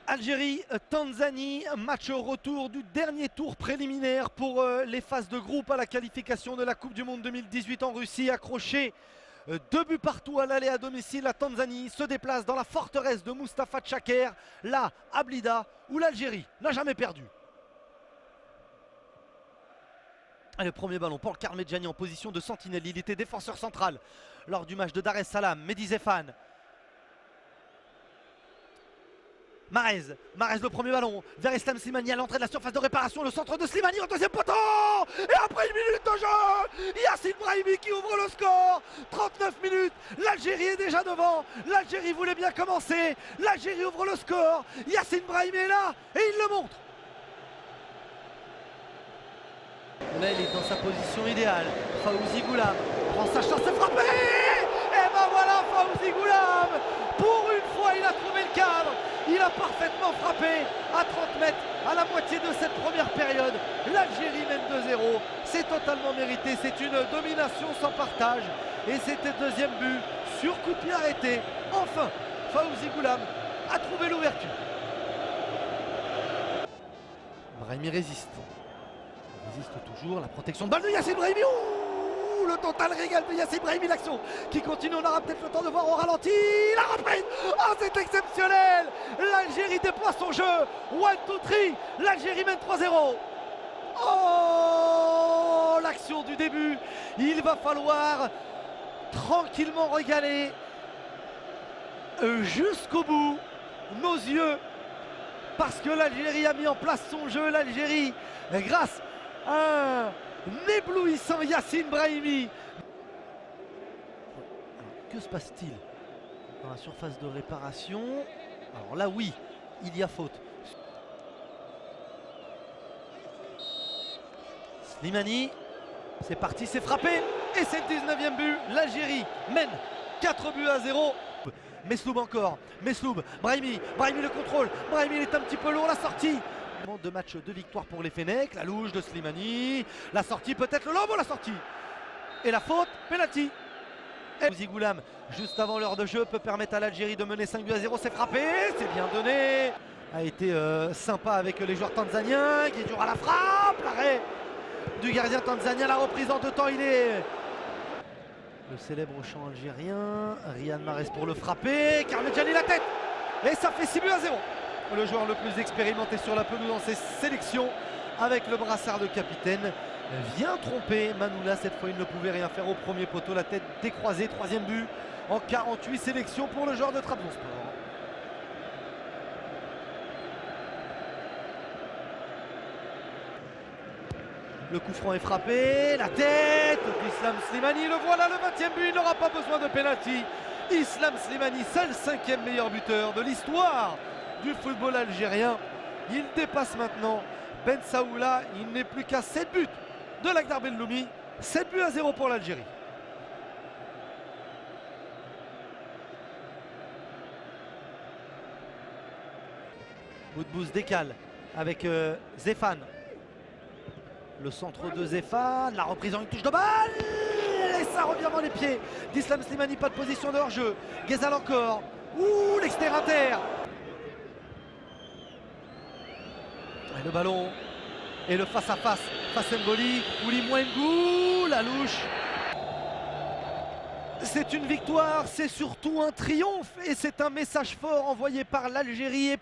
Algérie-Tanzanie, match retour du dernier tour préliminaire pour les phases de groupe à la qualification de la Coupe du Monde 2018 en Russie. Accroché 2 buts partout à l'aller à domicile, la Tanzanie se déplace dans la forteresse de Mustapha Tchaker, là à Blida, où l'Algérie n'a jamais perdu. Et le premier ballon pour le Karmedjani en position de sentinelle. Il était défenseur central lors du match de Dar es Salaam. Mehdi Zéphane. Mahrez le premier ballon vers Islam Slimani à l'entrée de la surface de réparation. Le centre de Slimani au deuxième poteau. Et après une minute de jeu, Yacine Brahimi qui ouvre le score. 39 minutes, l'Algérie est déjà devant. L'Algérie voulait bien commencer. L'Algérie ouvre le score. Yacine Brahimi est là et il le montre. Là, il est dans sa position idéale. Fawzi Goulam prend sa chance de frapper. Et ben voilà, Fawzi Goulam. Pour une fois, il a trouvé le cadre. Il a parfaitement frappé à 30 mètres à la moitié de cette première période. L'Algérie mène 2-0. C'est totalement mérité. C'est une domination sans partage. Et c'était le deuxième but sur coup de pied arrêté. Enfin, Fawzi Goulam a trouvé l'ouverture. Brahimi résiste. Il résiste toujours. La protection de balle de Yacine Brahimi. Ouh, le total régal de Yacine Brahimi. L'action qui continue. On aura peut-être le temps de voir au ralenti. La reprise. Oh, c'est exceptionnel. L'Algérie déploie son jeu. 1, 2, 3. L'Algérie mène 3-0. Oh, l'action du début. Il va falloir tranquillement regaler jusqu'au bout nos yeux. Parce que l'Algérie a mis en place son jeu. L'Algérie, grâce à un éblouissant Yacine Brahimi. Alors, que se passe-t-il dans la surface de réparation? Alors là, oui, il y a faute. Slimani, c'est parti, c'est frappé. Et c'est le 19e but. L'Algérie mène 4-0. Mesloub encore, Mesloub, Brahimi le contrôle, Brahimi il est un petit peu lourd, la sortie. Deux matchs de victoire pour les Fennecs, la louche de Slimani, la sortie peut-être le lobo, la sortie. Et la faute, penalty. Fawzi Goulam, juste avant l'heure de jeu, peut permettre à l'Algérie de mener 5-0, c'est frappé, c'est bien donné. A été sympa avec les joueurs tanzaniens, qui est dur à la frappe, l'arrêt du gardien tanzanien, la reprise en 2 temps, il est... Le célèbre chant algérien, Riyad Mahrez pour le frapper, Karmedjani la tête, et ça fait 6-0. Le joueur le plus expérimenté sur la pelouse dans ses sélections, avec le brassard de capitaine, vient tromper Manoula. Cette fois, il ne pouvait rien faire au premier poteau, la tête décroisée, 3e but en 48 sélections pour le joueur de Trabzonspor. Le coup franc est frappé, la tête d'Islam Slimani, le voilà, le 20e but, il n'aura pas besoin de pénalty. Islam Slimani, seul 5e meilleur buteur de l'histoire du football algérien. Il dépasse maintenant Ben Saoula, il n'est plus qu'à 7 buts de l'Akhdar Belloumi, 7-0 pour l'Algérie. Boudbouz décale avec Zéphane. Le centre de Zéphane, la reprise en une touche de balle. Et ça revient dans les pieds d'Islam Slimani, pas de position de hors-jeu. Ghezal encore. Ouh, l'extérieur inter. Et le ballon. Et le face-à-face. Mboli, Ouli Mouengou, la louche. C'est une victoire, c'est surtout un triomphe. Et c'est un message fort envoyé par l'Algérie.